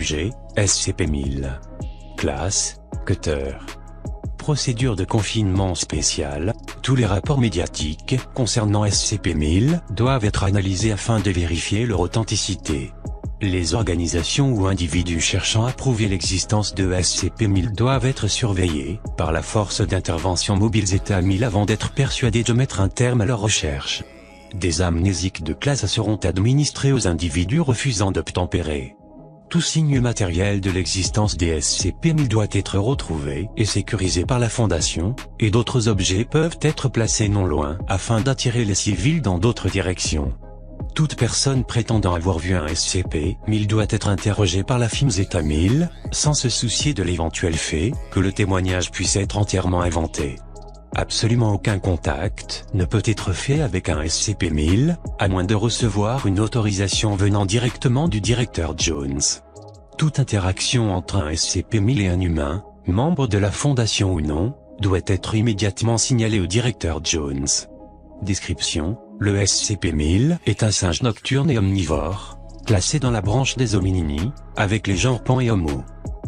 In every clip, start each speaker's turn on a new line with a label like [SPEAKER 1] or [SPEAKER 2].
[SPEAKER 1] Objet, SCP-1000. Classe, Cutter. Procédure de confinement spéciale. Tous les rapports médiatiques concernant SCP-1000 doivent être analysés afin de vérifier leur authenticité. Les organisations ou individus cherchant à prouver l'existence de SCP-1000 doivent être surveillés par la force d'intervention mobile Zeta 1000 avant d'être persuadés de mettre un terme à leurs recherches. Des amnésiques de classe seront administrées aux individus refusant d'obtempérer. Tout signe matériel de l'existence des SCP-1000 doit être retrouvé et sécurisé par la Fondation, et d'autres objets peuvent être placés non loin afin d'attirer les civils dans d'autres directions. Toute personne prétendant avoir vu un SCP-1000 doit être interrogée par la firme Zeta 1000, sans se soucier de l'éventuel fait que le témoignage puisse être entièrement inventé. Absolument aucun contact ne peut être fait avec un SCP-1000, à moins de recevoir une autorisation venant directement du directeur Jones. Toute interaction entre un SCP-1000 et un humain, membre de la Fondation ou non, doit être immédiatement signalée au directeur Jones. Description: le SCP-1000 est un singe nocturne et omnivore, classé dans la branche des hominini, avec les genres Pan et Homo.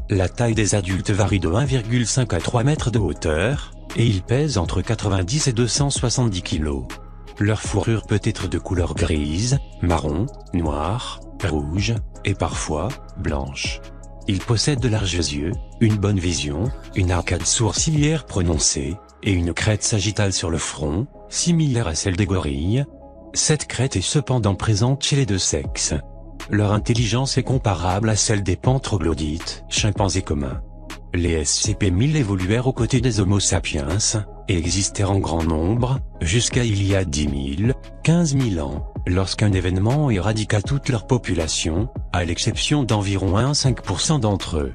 [SPEAKER 1] La taille des adultes varie de 1,5 à 3 mètres de hauteur, et ils pèsent entre 90 et 270 kg. Leur fourrure peut être de couleur grise, marron, noire, rouge, et parfois, blanche. Ils possèdent de larges yeux, une bonne vision, une arcade sourcilière prononcée, et une crête sagittale sur le front, similaire à celle des gorilles. Cette crête est cependant présente chez les deux sexes. Leur intelligence est comparable à celle des pantroglodytes, chimpanzés communs. Les SCP-1000 évoluèrent aux côtés des Homo sapiens, et existèrent en grand nombre, jusqu'à il y a 10 000, 15 000 ans, lorsqu'un événement éradiqua toute leur population, à l'exception d'environ 1 à 5% d'entre eux.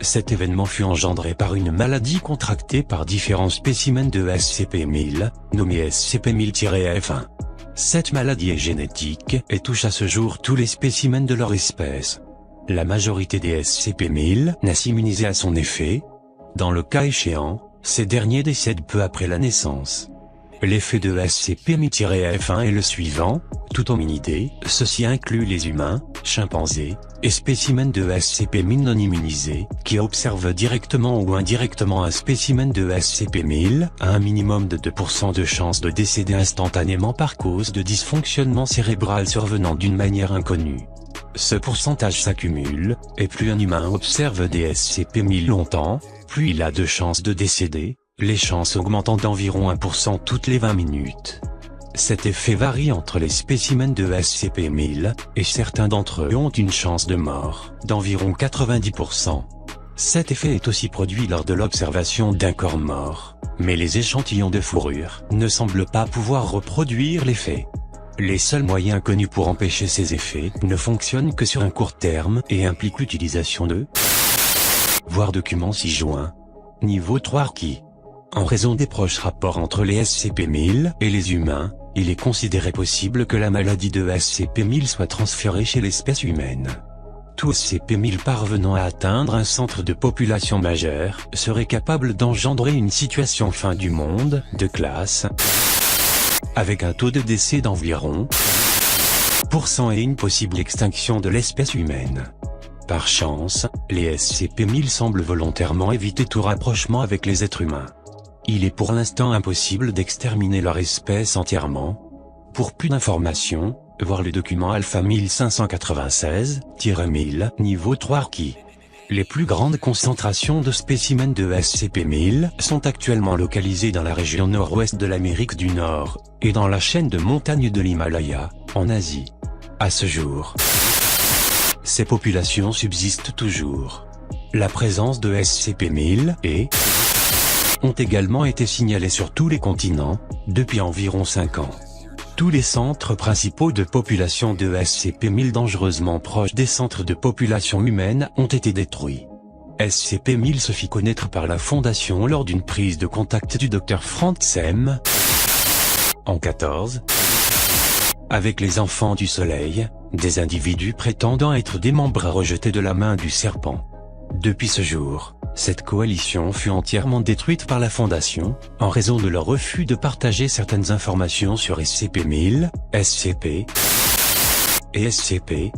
[SPEAKER 1] Cet événement fut engendré par une maladie contractée par différents spécimens de SCP-1000, nommée SCP-1000-F1. Cette maladie est génétique et touche à ce jour tous les spécimens de leur espèce. La majorité des SCP-1000 naissent immunisés à son effet. Dans le cas échéant, ces derniers décèdent peu après la naissance. L'effet de SCP-1000-F1 est le suivant: tout hominidé, ceci inclut les humains, chimpanzés, et spécimens de SCP-1000 non immunisés, qui observent directement ou indirectement un spécimen de SCP-1000, a un minimum de 2% de chance de décéder instantanément par cause de dysfonctionnement cérébral survenant d'une manière inconnue. Ce pourcentage s'accumule, et plus un humain observe des SCP-1000 longtemps, plus il a de chances de décéder, les chances augmentant d'environ 1% toutes les 20 minutes. Cet effet varie entre les spécimens de SCP-1000, et certains d'entre eux ont une chance de mort d'environ 90%. Cet effet est aussi produit lors de l'observation d'un corps mort, mais les échantillons de fourrure ne semblent pas pouvoir reproduire l'effet. Les seuls moyens connus pour empêcher ces effets ne fonctionnent que sur un court terme et impliquent l'utilisation de voir documents ci-joints. Niveau 3 requis. En raison des proches rapports entre les SCP-1000 et les humains, il est considéré possible que la maladie de SCP-1000 soit transférée chez l'espèce humaine. Tout SCP-1000 parvenant à atteindre un centre de population majeur serait capable d'engendrer une situation fin du monde de classe, avec un taux de décès d'environ % et une possible extinction de l'espèce humaine. Par chance, les SCP-1000 semblent volontairement éviter tout rapprochement avec les êtres humains. Il est pour l'instant impossible d'exterminer leur espèce entièrement. Pour plus d'informations, voir le document Alpha 1596-1000, niveau 3 requis. Les plus grandes concentrations de spécimens de SCP-1000 sont actuellement localisées dans la région nord-ouest de l'Amérique du Nord, et dans la chaîne de montagnes de l'Himalaya, en Asie. À ce jour, ces populations subsistent toujours. La présence de SCP-1000 et ont également été signalées sur tous les continents, depuis environ 5 ans. Tous les centres principaux de population de SCP-1000 dangereusement proches des centres de population humaine ont été détruits. SCP-1000 se fit connaître par la Fondation lors d'une prise de contact du Dr Franz M. en 14, avec les Enfants du Soleil, des individus prétendant être des membres à rejeter de la main du serpent. Depuis ce jour, cette coalition fut entièrement détruite par la Fondation, en raison de leur refus de partager certaines informations sur SCP-1000, SCP et SCP,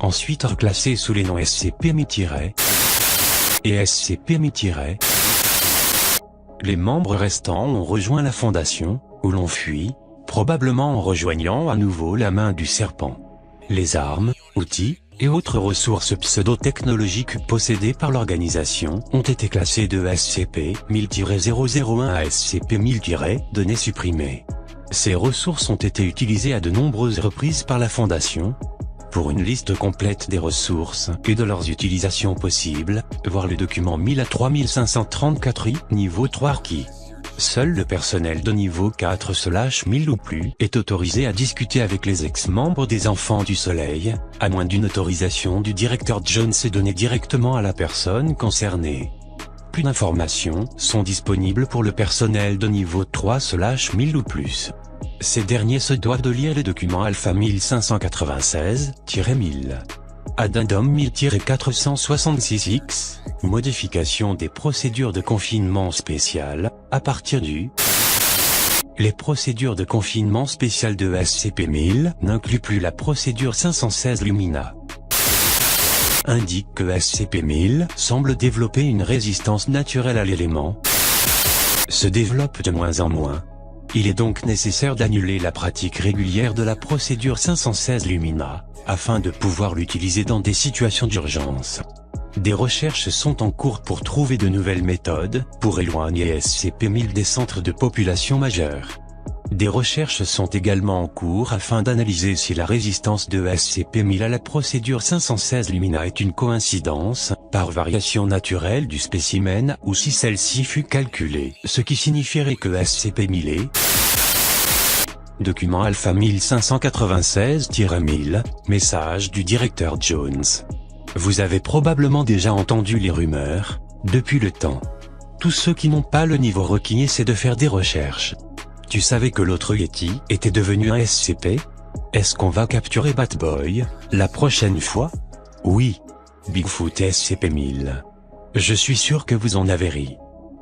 [SPEAKER 1] ensuite reclassés sous les noms SCP-MI- et SCP-MI-. Les membres restants ont rejoint la Fondation, où l'on fuit, probablement en rejoignant à nouveau la main du serpent. Les armes, outils, et autres ressources pseudo-technologiques possédées par l'organisation ont été classées de SCP-1000-001 à SCP-1000- données supprimées. Ces ressources ont été utilisées à de nombreuses reprises par la Fondation. Pour une liste complète des ressources et de leurs utilisations possibles, voir le document 1000 à 3534I, niveau 3 requis. Seul le personnel de niveau 4/1000 ou plus est autorisé à discuter avec les ex-membres des Enfants du Soleil, à moins d'une autorisation du directeur Jones et donnée directement à la personne concernée. Plus d'informations sont disponibles pour le personnel de niveau 3/1000 ou plus. Ces derniers se doivent de lire les documents Alpha 1596-1000. Addendum 1000-466X, modification des procédures de confinement spéciales, à partir du... Les procédures de confinement spécial de SCP-1000 n'incluent plus la procédure 516 Lumina. Indique que SCP-1000 semble développer une résistance naturelle à l'élément, se développe de moins en moins. Il est donc nécessaire d'annuler la pratique régulière de la procédure 516 Lumina, afin de pouvoir l'utiliser dans des situations d'urgence. Des recherches sont en cours pour trouver de nouvelles méthodes, pour éloigner SCP-1000 des centres de population majeurs. Des recherches sont également en cours afin d'analyser si la résistance de SCP-1000 à la procédure 516 Lumina est une coïncidence, par variation naturelle du spécimen, ou si celle-ci fut calculée, ce qui signifierait que SCP-1000 est... Document Alpha 1596-1000, message du directeur Jones. Vous avez probablement déjà entendu les rumeurs, depuis le temps. Tous ceux qui n'ont pas le niveau requis essaient de faire des recherches. Tu savais que l'autre Yeti était devenu un SCP? Est-ce qu'on va capturer Batboy, la prochaine fois? Oui. Bigfoot et SCP-1000. Je suis sûr que vous en avez ri.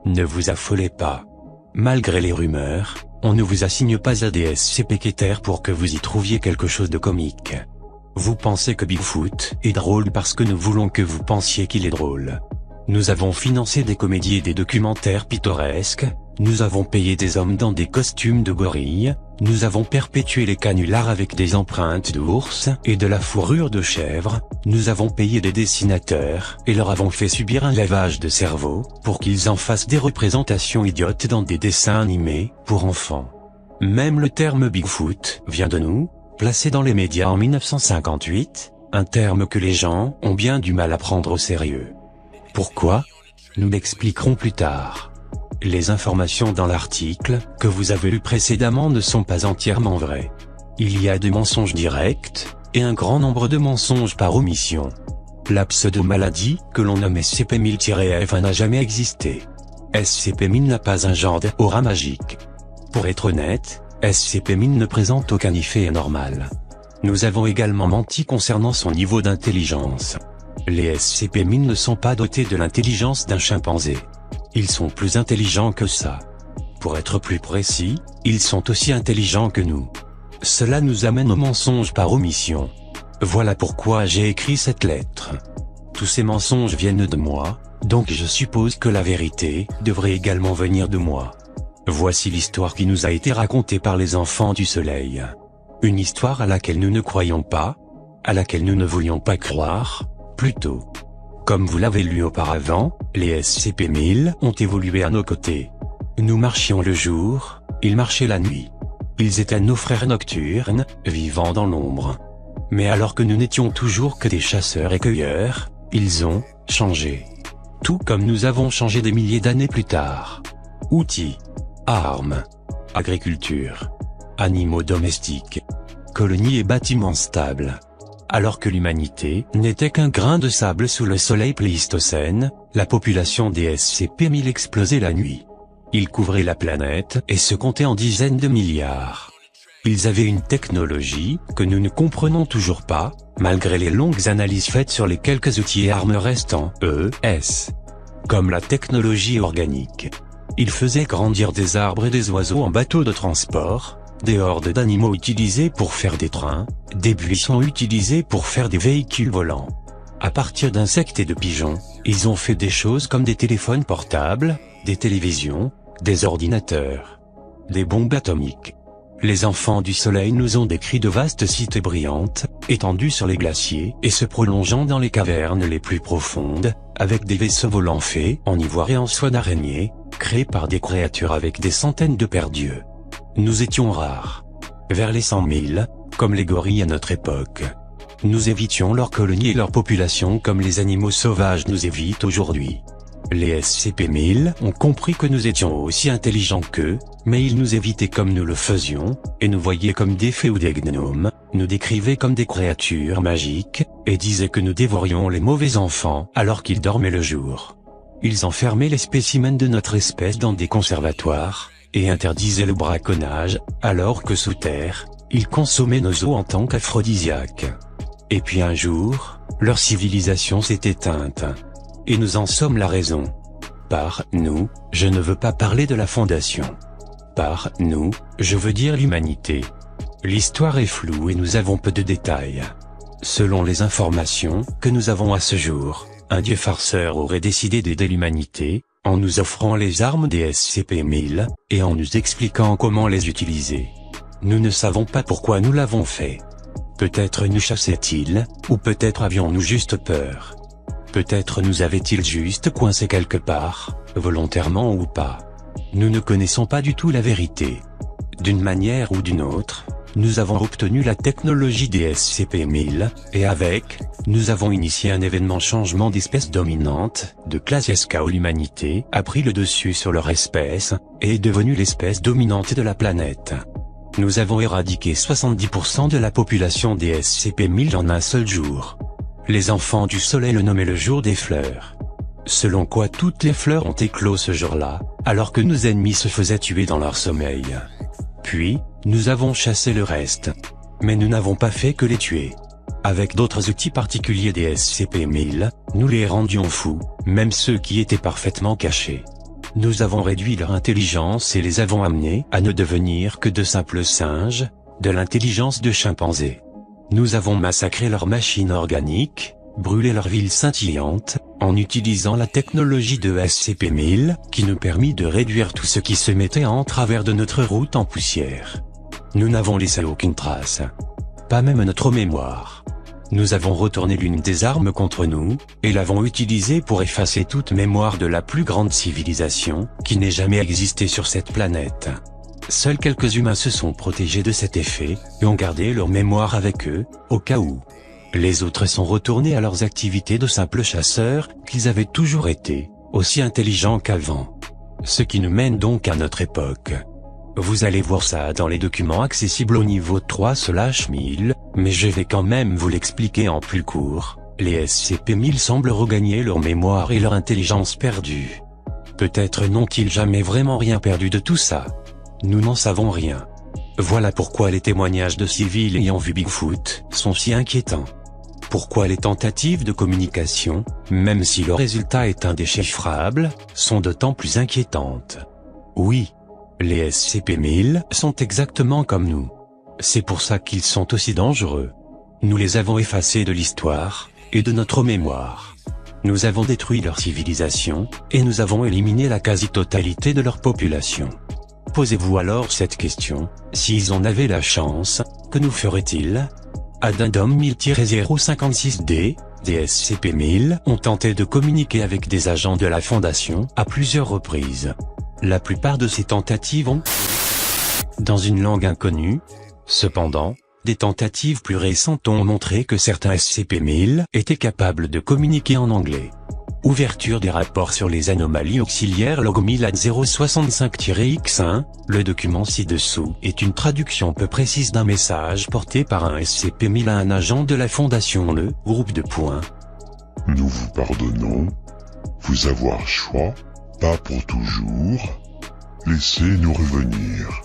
[SPEAKER 1] Ne vous affolez pas. Malgré les rumeurs, on ne vous assigne pas à des SCP-quêteurs pour que vous y trouviez quelque chose de comique. Vous pensez que Bigfoot est drôle parce que nous voulons que vous pensiez qu'il est drôle. Nous avons financé des comédies et des documentaires pittoresques, nous avons payé des hommes dans des costumes de gorilles, nous avons perpétué les canulars avec des empreintes d'ours et de la fourrure de chèvre, nous avons payé des dessinateurs et leur avons fait subir un lavage de cerveau, pour qu'ils en fassent des représentations idiotes dans des dessins animés, pour enfants. Même le terme Bigfoot vient de nous, placé dans les médias en 1958, un terme que les gens ont bien du mal à prendre au sérieux. Pourquoi? Nous l'expliquerons plus tard. Les informations dans l'article que vous avez lu précédemment ne sont pas entièrement vraies. Il y a des mensonges directs, et un grand nombre de mensonges par omission. La pseudo-maladie, que l'on nomme SCP-1000-F1 n'a jamais existé. SCP-1000 n'a pas un genre d'aura magique. Pour être honnête, SCP-1000 ne présente aucun effet anormal. Nous avons également menti concernant son niveau d'intelligence. Les SCP-1000 ne sont pas dotés de l'intelligence d'un chimpanzé. Ils sont plus intelligents que ça. Pour être plus précis, ils sont aussi intelligents que nous. Cela nous amène au mensonge par omission. Voilà pourquoi j'ai écrit cette lettre. Tous ces mensonges viennent de moi, donc je suppose que la vérité devrait également venir de moi. Voici l'histoire qui nous a été racontée par les Enfants du Soleil. Une histoire à laquelle nous ne croyons pas, à laquelle nous ne voulions pas croire, plutôt. Comme vous l'avez lu auparavant, les SCP-1000 ont évolué à nos côtés. Nous marchions le jour, ils marchaient la nuit. Ils étaient nos frères nocturnes, vivant dans l'ombre. Mais alors que nous n'étions toujours que des chasseurs et cueilleurs, ils ont changé. Tout comme nous avons changé des milliers d'années plus tard. Outils, armes, agriculture, animaux domestiques, colonies et bâtiments stables. Alors que l'humanité n'était qu'un grain de sable sous le soleil pléistocène, la population des SCP-1000 explosait la nuit. Ils couvraient la planète et se comptaient en dizaines de milliards. Ils avaient une technologie que nous ne comprenons toujours pas, malgré les longues analyses faites sur les quelques outils et armes restants, comme la technologie organique. Ils faisaient grandir des arbres et des oiseaux en bateaux de transport, des hordes d'animaux utilisés pour faire des trains, des buissons utilisés pour faire des véhicules volants. À partir d'insectes et de pigeons, ils ont fait des choses comme des téléphones portables, des télévisions, des ordinateurs, des bombes atomiques. Les enfants du soleil nous ont décrit de vastes cités brillantes, étendues sur les glaciers et se prolongeant dans les cavernes les plus profondes, avec des vaisseaux volants faits en ivoire et en soie d'araignée, créés par des créatures avec des centaines de paires d'yeux. Nous étions rares. Vers les 100 000, comme les gorilles à notre époque. Nous évitions leurs colonies et leur population comme les animaux sauvages nous évitent aujourd'hui. Les SCP-1000 ont compris que nous étions aussi intelligents qu'eux, mais ils nous évitaient comme nous le faisions, et nous voyaient comme des fées ou des gnomes, nous décrivaient comme des créatures magiques, et disaient que nous dévorions les mauvais enfants alors qu'ils dormaient le jour. Ils enfermaient les spécimens de notre espèce dans des conservatoires, et interdisaient le braconnage, alors que sous terre, ils consommaient nos os en tant qu'aphrodisiaques. Et puis un jour, leur civilisation s'est éteinte. Et nous en sommes la raison. Par nous, je ne veux pas parler de la Fondation. Par nous, je veux dire l'humanité. L'histoire est floue et nous avons peu de détails. Selon les informations que nous avons à ce jour, un dieu farceur aurait décidé d'aider l'humanité, en nous offrant les armes des SCP-1000, et en nous expliquant comment les utiliser. Nous ne savons pas pourquoi nous l'avons fait. Peut-être nous chassait-il, ou peut-être avions-nous juste peur. Peut-être nous avait-il juste coincé quelque part, volontairement ou pas. Nous ne connaissons pas du tout la vérité. D'une manière ou d'une autre, nous avons obtenu la technologie des SCP-1000, et avec, nous avons initié un événement changement d'espèce dominante, de classe SK où l'humanité a pris le dessus sur leur espèce, et est devenue l'espèce dominante de la planète. Nous avons éradiqué 70% de la population des SCP-1000 en un seul jour. Les enfants du soleil le nommaient le jour des fleurs. Selon quoi toutes les fleurs ont éclos ce jour-là, alors que nos ennemis se faisaient tuer dans leur sommeil. Puis, nous avons chassé le reste. Mais nous n'avons pas fait que les tuer. Avec d'autres outils particuliers des SCP-1000, nous les rendions fous, même ceux qui étaient parfaitement cachés. Nous avons réduit leur intelligence et les avons amenés à ne devenir que de simples singes, de l'intelligence de chimpanzés. Nous avons massacré leurs machines organiques, brûlé leurs villes scintillantes, en utilisant la technologie de SCP-1000, qui nous permit de réduire tout ce qui se mettait en travers de notre route en poussière. Nous n'avons laissé aucune trace. Pas même notre mémoire. Nous avons retourné l'une des armes contre nous, et l'avons utilisée pour effacer toute mémoire de la plus grande civilisation, qui n'ait jamais existé sur cette planète. Seuls quelques humains se sont protégés de cet effet, et ont gardé leur mémoire avec eux, au cas où. Les autres sont retournés à leurs activités de simples chasseurs, qu'ils avaient toujours été, aussi intelligents qu'avant. Ce qui nous mène donc à notre époque. Vous allez voir ça dans les documents accessibles au niveau 3/1000, mais je vais quand même vous l'expliquer en plus court. Les SCP-1000 semblent regagner leur mémoire et leur intelligence perdue. Peut-être n'ont-ils jamais vraiment rien perdu de tout ça. Nous n'en savons rien. Voilà pourquoi les témoignages de civils ayant vu Bigfoot sont si inquiétants. Pourquoi les tentatives de communication, même si le résultat est indéchiffrable, sont d'autant plus inquiétantes. Oui, les SCP-1000 sont exactement comme nous. C'est pour ça qu'ils sont aussi dangereux. Nous les avons effacés de l'histoire, et de notre mémoire. Nous avons détruit leur civilisation, et nous avons éliminé la quasi-totalité de leur population. Posez-vous alors cette question, s'ils en avaient la chance, que nous feraient-ils? Addendum 1000-056D, des SCP-1000 ont tenté de communiquer avec des agents de la Fondation à plusieurs reprises. La plupart de ces tentatives ont dans une langue inconnue. Cependant, des tentatives plus récentes ont montré que certains SCP-1000 étaient capables de communiquer en anglais. Ouverture des rapports sur les anomalies auxiliaires log 1000-065-X1, le document ci-dessous est une traduction peu précise d'un message porté par un SCP-1000 à un agent de la Fondation. Le groupe de points.
[SPEAKER 2] Nous vous pardonnons. Vous avoir choix, pas pour toujours. Laissez-nous revenir.